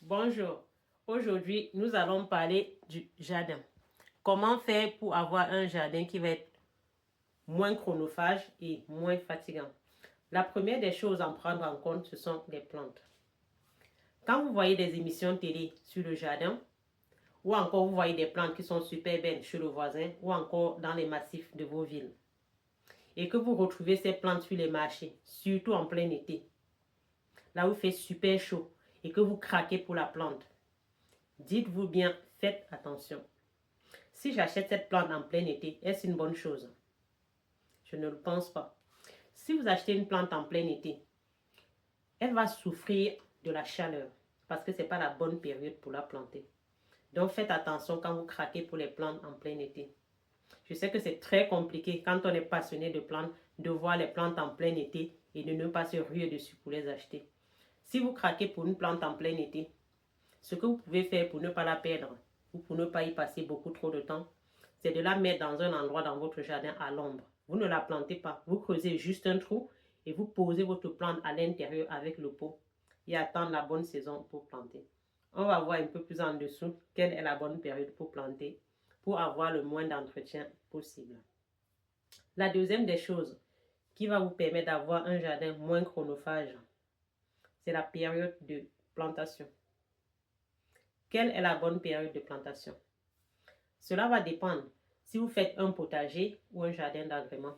Bonjour, aujourd'hui nous allons parler du jardin. Comment faire pour avoir un jardin qui va être moins chronophage et moins fatigant? La première des choses à prendre en compte, ce sont les plantes. Quand vous voyez des émissions télé sur le jardin, ou encore vous voyez des plantes qui sont super belles chez le voisin, ou encore dans les massifs de vos villes, et que vous retrouvez ces plantes sur les marchés, surtout en plein été, là où il fait super chaud, et que vous craquez pour la plante, dites-vous bien, faites attention. Si j'achète cette plante en plein été, est-ce une bonne chose? Je ne le pense pas. Si vous achetez une plante en plein été, elle va souffrir de la chaleur parce que ce n'est pas la bonne période pour la planter. Donc faites attention quand vous craquez pour les plantes en plein été. Je sais que c'est très compliqué quand on est passionné de plantes de voir les plantes en plein été et de ne pas se ruer dessus pour les acheter. Si vous craquez pour une plante en plein été, ce que vous pouvez faire pour ne pas la perdre ou pour ne pas y passer beaucoup trop de temps, c'est de la mettre dans un endroit dans votre jardin à l'ombre. Vous ne la plantez pas, vous creusez juste un trou et vous posez votre plante à l'intérieur avec le pot et attendre la bonne saison pour planter. On va voir un peu plus en dessous quelle est la bonne période pour planter pour avoir le moins d'entretien possible. La deuxième des choses qui va vous permettre d'avoir un jardin moins chronophage, c'est la période de plantation. Quelle est la bonne période de plantation? Cela va dépendre si vous faites un potager ou un jardin d'agrément.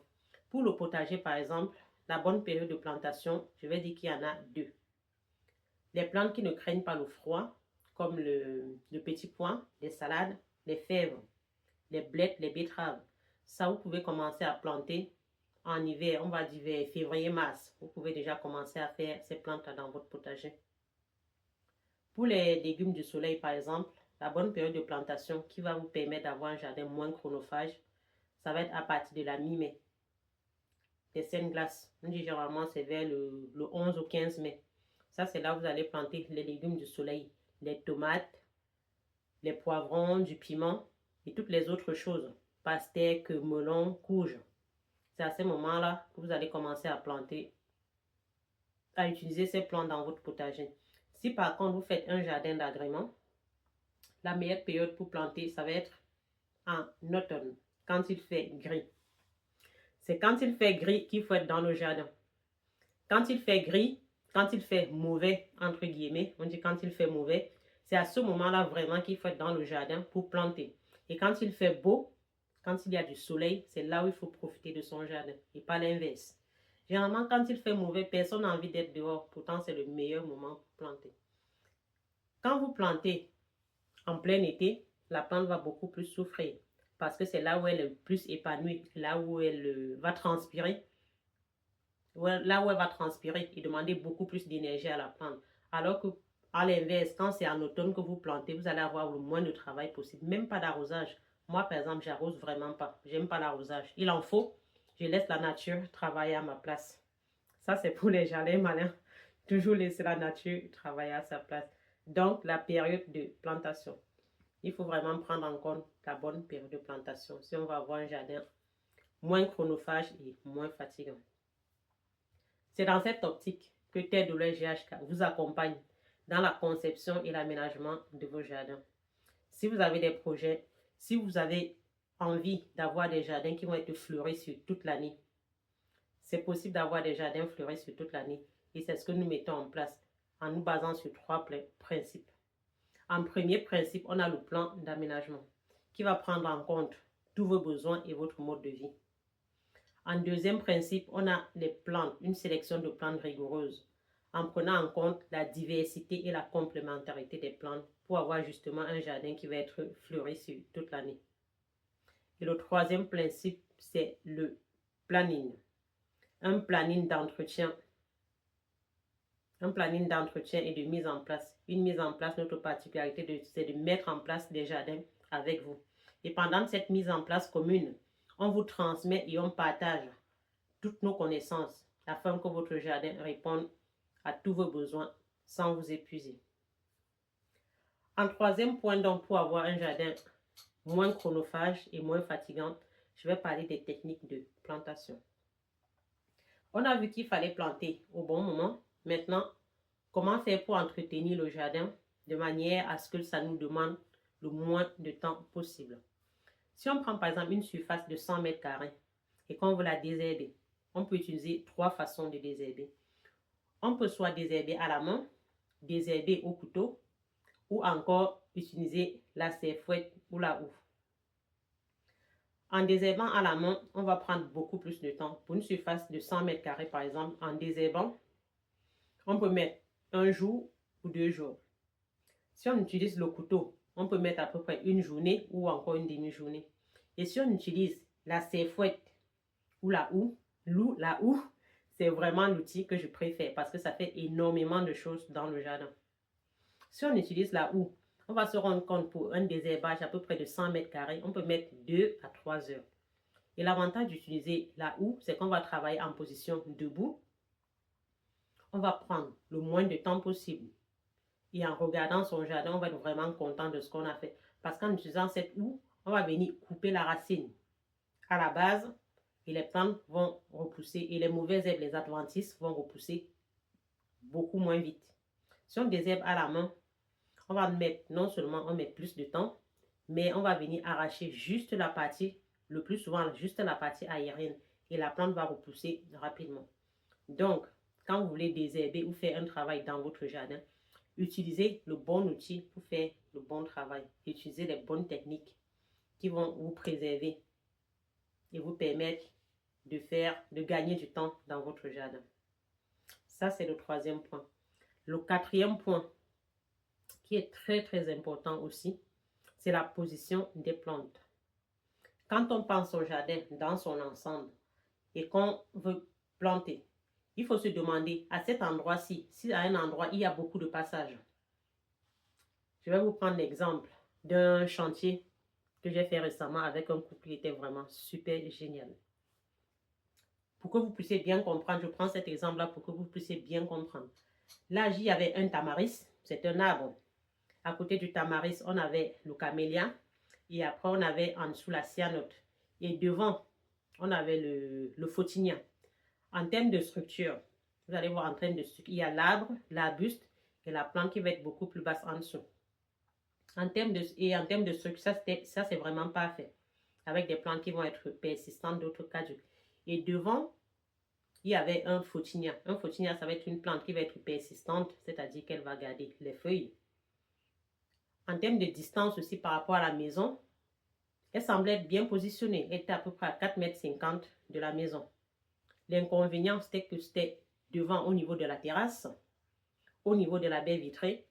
Pour le potager, par exemple, la bonne période de plantation, je vais dire qu'il y en a deux. Les plantes qui ne craignent pas le froid, comme le petit pois, les salades, les fèves, les blettes, les betteraves. Ça, vous pouvez commencer à planter en hiver, on va dire vers février-mars. Vous pouvez déjà commencer à faire ces plantes dans votre potager. Pour les légumes du soleil, par exemple, la bonne période de plantation qui va vous permettre d'avoir un jardin moins chronophage, ça va être à partir de la mi-mai. Les saines glaces, on dit généralement c'est vers le 11 au 15 mai. Ça, c'est là où vous allez planter les légumes du soleil, les tomates, les poivrons, du piment et toutes les autres choses, pastèques, melons, courges. C'est à ce moment-là que vous allez commencer à planter, à utiliser ces plantes dans votre potager. Si par contre vous faites un jardin d'agrément, la meilleure période pour planter, ça va être en automne, quand il fait gris. C'est quand il fait gris qu'il faut être dans le jardin. Quand il fait gris, quand il fait mauvais, entre guillemets, on dit quand il fait mauvais, c'est à ce moment-là vraiment qu'il faut être dans le jardin pour planter. Et quand il fait beau, quand il y a du soleil, c'est là où il faut profiter de son jardin et pas l'inverse. Généralement, quand il fait mauvais, personne n'a envie d'être dehors. Pourtant, c'est le meilleur moment pour planter. Quand vous plantez en plein été, la plante va beaucoup plus souffrir parce que c'est là où elle est le plus épanouie, là où elle va transpirer, là où elle va transpirer et demander beaucoup plus d'énergie à la plante. Alors que, à l'inverse, quand c'est en automne que vous plantez, vous allez avoir le moins de travail possible, même pas d'arrosage. Moi, par exemple, j'arrose vraiment pas. J'aime pas l'arrosage. Il en faut. Je laisse la nature travailler à ma place. Ça, c'est pour les jardins malins. Toujours laisser la nature travailler à sa place. Donc, la période de plantation. Il faut vraiment prendre en compte la bonne période de plantation si on va avoir un jardin moins chronophage et moins fatigant. C'est dans cette optique que Terre de l'Ouest GHK vous accompagne dans la conception et l'aménagement de vos jardins. Si vous avez des projets, si vous avez envie d'avoir des jardins qui vont être fleuris sur toute l'année, c'est possible d'avoir des jardins fleuris sur toute l'année et c'est ce que nous mettons en place en nous basant sur trois principes. En premier principe, on a le plan d'aménagement qui va prendre en compte tous vos besoins et votre mode de vie. En deuxième principe, on a les plantes, une sélection de plantes rigoureuses en prenant en compte la diversité et la complémentarité des plantes pour avoir justement un jardin qui va être fleuri sur toute l'année. Et le troisième principe, c'est le planning. Un planning d'entretien et de mise en place. Une mise en place, notre particularité, c'est de mettre en place des jardins avec vous. Et pendant cette mise en place commune, on vous transmet et on partage toutes nos connaissances afin que votre jardin réponde à tous vos besoins sans vous épuiser. En troisième point, donc, pour avoir un jardin moins chronophage et moins fatigant, je vais parler des techniques de plantation. On a vu qu'il fallait planter au bon moment. Maintenant, comment faire pour entretenir le jardin de manière à ce que ça nous demande le moins de temps possible. Si on prend par exemple une surface de 100 mètres carrés et qu'on veut la désherber, on peut utiliser 3 façons de désherber. On peut soit désherber à la main, désherber au couteau ou encore utiliser la serfouette ou la houe. En désherbant à la main, on va prendre beaucoup plus de temps. Pour une surface de 100 mètres carrés par exemple, en désherbant, on peut mettre 1 jour ou 2 jours. Si on utilise le couteau, on peut mettre à peu près une journée ou encore une demi-journée. Et si on utilise la serfouette ou la houe, c'est vraiment l'outil que je préfère parce que ça fait énormément de choses dans le jardin. Si on utilise la houe, on va se rendre compte pour un désherbage à peu près de 100 mètres carrés, on peut mettre 2 à 3 heures. Et l'avantage d'utiliser la houe, c'est qu'on va travailler en position debout. On va prendre le moins de temps possible. Et en regardant son jardin, on va être vraiment content de ce qu'on a fait. Parce qu'en utilisant cette houe, on va venir couper la racine à la base et les plantes vont repousser et les mauvaises herbes, les adventices, vont repousser beaucoup moins vite. Si on désherbe à la main, on va mettre, non seulement on met plus de temps, mais on va venir arracher juste la partie, le plus souvent juste la partie aérienne et la plante va repousser rapidement. Donc, quand vous voulez désherber ou faire un travail dans votre jardin, utilisez le bon outil pour faire le bon travail. Utilisez les bonnes techniques qui vont vous préserver et vous permettre de gagner du temps dans votre jardin. Ça, c'est le 3e point. Le 4e point, qui est très très important aussi, c'est la position des plantes. Quand on pense au jardin dans son ensemble et qu'on veut planter, il faut se demander à cet endroit-ci, si à un endroit il y a beaucoup de passages. Je vais vous prendre l'exemple d'un chantier que j'ai fait récemment avec un couple qui était vraiment super génial. Pour que vous puissiez bien comprendre, je prends cet exemple-là pour que vous puissiez bien comprendre. Là, il y avait un tamaris, c'est un arbre. À côté du tamaris, on avait le camélia et après on avait en dessous la cyanote. Et devant, on avait le photinia. En termes de structure, vous allez voir en termes de structure, il y a l'arbre, l'arbuste et la plante qui va être beaucoup plus basse en dessous. En termes de structure, ça c'est vraiment parfait. Avec des plantes qui vont être persistantes, d'autres caduques. Et devant, il y avait un photinia. Un photinia, ça va être une plante qui va être persistante, c'est-à-dire qu'elle va garder les feuilles. En termes de distance aussi par rapport à la maison, elle semblait être bien positionnée. Elle était à peu près à 4,50 m de la maison. L'inconvénient, c'était que c'était devant au niveau de la terrasse, au niveau de la baie vitrée,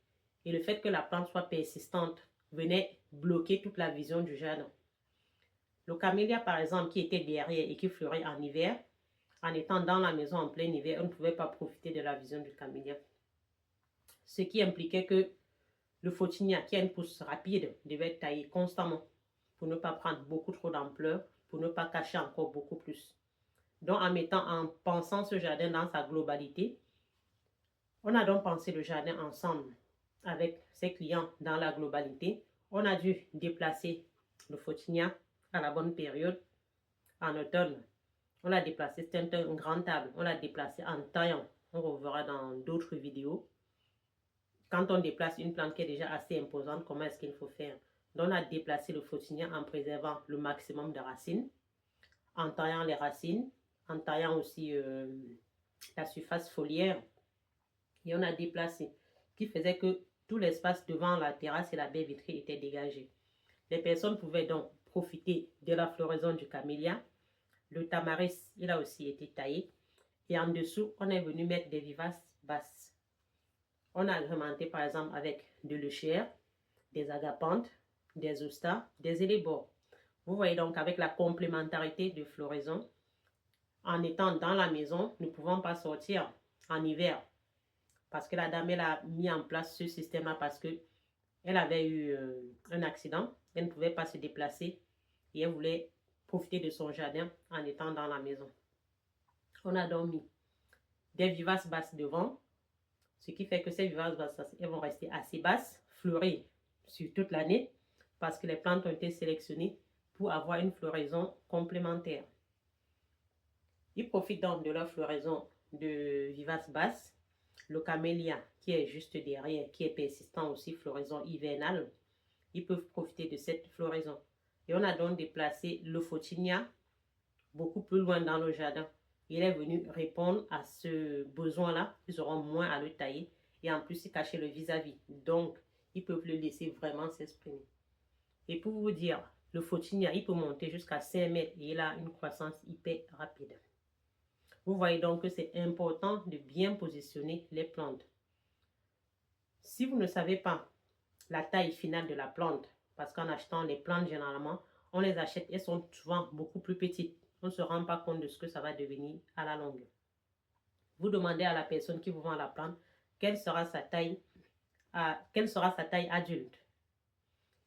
et le fait que la plante soit persistante venait bloquer toute la vision du jardin. Le camélia, par exemple, qui était derrière et qui fleurait en hiver, en étant dans la maison en plein hiver, on ne pouvait pas profiter de la vision du camélia. Ce qui impliquait que le photinia, qui a une pousse rapide, devait être taillé constamment pour ne pas prendre beaucoup trop d'ampleur, pour ne pas cacher encore beaucoup plus. Donc, en pensant ce jardin dans sa globalité, on a donc pensé le jardin ensemble avec ses clients dans la globalité. On a dû déplacer le photinia à la bonne période. En automne, on l'a déplacé, c'était une grande table. On l'a déplacé en taillant. On reverra dans d'autres vidéos. Quand on déplace une plante qui est déjà assez imposante, comment est-ce qu'il faut faire? Donc, on a déplacé le photinia en préservant le maximum de racines, en taillant les racines, en taillant aussi la surface foliaire. Et on a déplacé, ce qui faisait que tout l'espace devant la terrasse et la baie vitrée était dégagé. Les personnes pouvaient donc profiter de la floraison du camélia. Le tamaris, il a aussi été taillé. Et en dessous, on est venu mettre des vivaces basses. On a agrémenté par exemple avec de l'euchère, des agapantes, des ostas, des élébores. Vous voyez donc avec la complémentarité de floraison, en étant dans la maison, nous ne pouvons pas sortir en hiver. Parce que la dame, elle a mis en place ce système-là parce qu'elle avait eu un accident. Elle ne pouvait pas se déplacer et elle voulait profiter de son jardin en étant dans la maison. On a donc mis des vivaces basses devant, ce qui fait que ces vivaces basses, elles vont rester assez basses, fleurir sur toute l'année parce que les plantes ont été sélectionnées pour avoir une floraison complémentaire. Ils profitent donc de leur floraison de vivaces basses. Le camélia qui est juste derrière, qui est persistant aussi, floraison hivernale, ils peuvent profiter de cette floraison. Et on a donc déplacé le Photinia beaucoup plus loin dans le jardin. Il est venu répondre à ce besoin-là. Ils auront moins à le tailler. Et en plus, il cachait le vis-à-vis. Donc, ils peuvent le laisser vraiment s'exprimer. Et pour vous dire, le Photinia, il peut monter jusqu'à 5 mètres et il a une croissance hyper rapide. Vous voyez donc que c'est important de bien positionner les plantes. Si vous ne savez pas la taille finale de la plante, parce qu'en achetant les plantes, généralement, on les achète, elles sont souvent beaucoup plus petites. On ne se rend pas compte de ce que ça va devenir à la longue. Vous demandez à la personne qui vous vend la plante quelle sera sa taille adulte.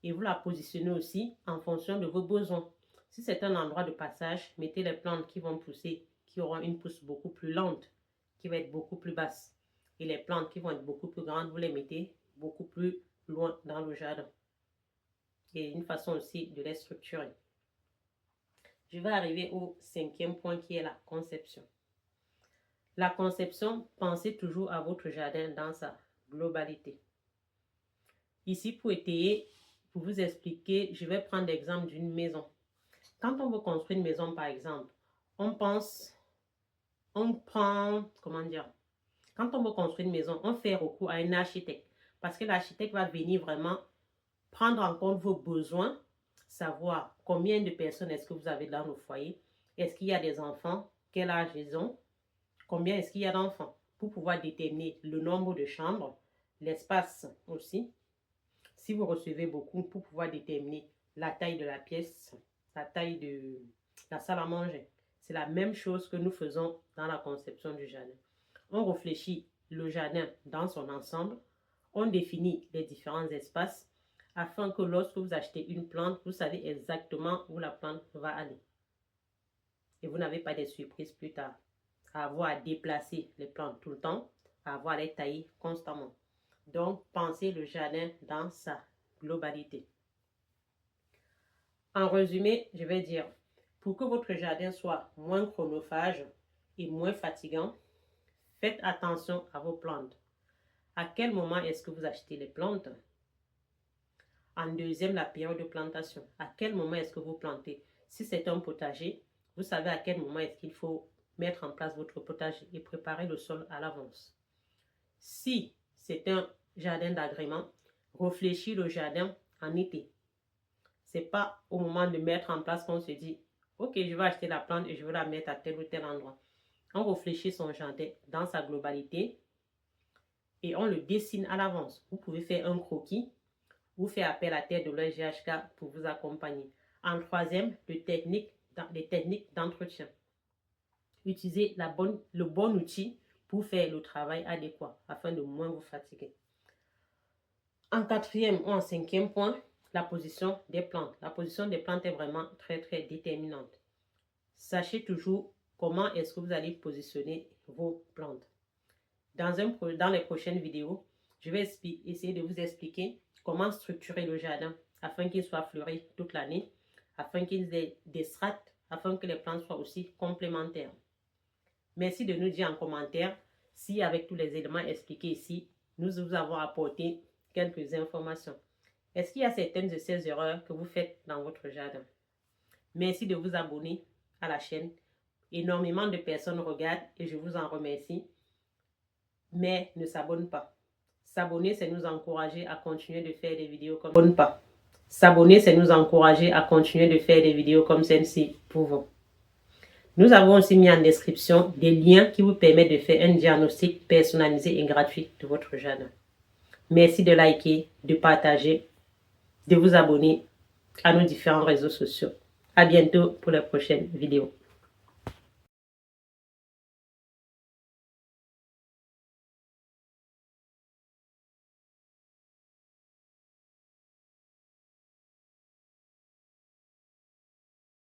Et vous la positionnez aussi en fonction de vos besoins. Si c'est un endroit de passage, mettez les plantes qui vont pousser, qui auront une pousse beaucoup plus lente, qui va être beaucoup plus basse. Et les plantes qui vont être beaucoup plus grandes, vous les mettez beaucoup plus loin dans le jardin. Et une façon aussi de les structurer. Je vais arriver au 5e point qui est la conception. La conception, pensez toujours à votre jardin dans sa globalité. Ici, pour étayer, pour vous expliquer, je vais prendre l'exemple d'une maison. Quand on veut construire une maison, par exemple, quand on veut construire une maison, on fait recours à un architecte. Parce que l'architecte va venir vraiment prendre en compte vos besoins, savoir combien de personnes est-ce que vous avez dans le foyer, est-ce qu'il y a des enfants, quel âge ils ont, combien est-ce qu'il y a d'enfants, pour pouvoir déterminer le nombre de chambres, l'espace aussi. Si vous recevez beaucoup, pour pouvoir déterminer la taille de la pièce, la taille de la salle à manger. C'est la même chose que nous faisons dans la conception du jardin. On réfléchit le jardin dans son ensemble, on définit les différents espaces afin que lorsque vous achetez une plante, vous savez exactement où la plante va aller. Et vous n'avez pas de surprises plus tard, à avoir à déplacer les plantes tout le temps, à avoir à les tailler constamment. Donc, pensez le jardin dans sa globalité. En résumé, je vais dire, pour que votre jardin soit moins chronophage et moins fatigant, faites attention à vos plantes. À quel moment est-ce que vous achetez les plantes? En deuxième, la période de plantation. À quel moment est-ce que vous plantez? Si c'est un potager, vous savez à quel moment est-ce qu'il faut mettre en place votre potager et préparer le sol à l'avance. Si c'est un jardin d'agrément, réfléchissez le jardin en été. Ce n'est pas au moment de mettre en place qu'on se dit « Ok, je vais acheter la plante et je vais la mettre à tel ou tel endroit ». On réfléchit son jardin dans sa globalité et on le dessine à l'avance. Vous pouvez faire un croquis ou faire appel à l'aide de l'EGHK pour vous accompagner. En troisième, les techniques d'entretien. Utilisez le bon outil pour faire le travail adéquat afin de moins vous fatiguer. En quatrième ou en cinquième point, la position des plantes. La position des plantes est vraiment très déterminante. Sachez toujours comment est-ce que vous allez positionner vos plantes. Dans les prochaines vidéos, je vais essayer de vous expliquer comment structurer le jardin afin qu'il soit fleuri toute l'année, afin qu'il ait des strates, afin que les plantes soient aussi complémentaires. Merci de nous dire en commentaire si avec tous les éléments expliqués ici, nous vous avons apporté quelques informations. Est-ce qu'il y a certaines de ces erreurs que vous faites dans votre jardin? Merci de vous abonner à la chaîne. Énormément de personnes regardent et je vous en remercie, mais ne s'abonnent pas. S'abonner, c'est nous encourager à continuer de faire des vidéos comme S'abonner, c'est nous encourager à continuer de faire des vidéos comme celle-ci pour vous. Nous avons aussi mis en description des liens qui vous permettent de faire un diagnostic personnalisé et gratuit de votre jardin. Merci de liker, de partager, de vous abonner à nos différents réseaux sociaux. À bientôt pour la prochaine vidéo.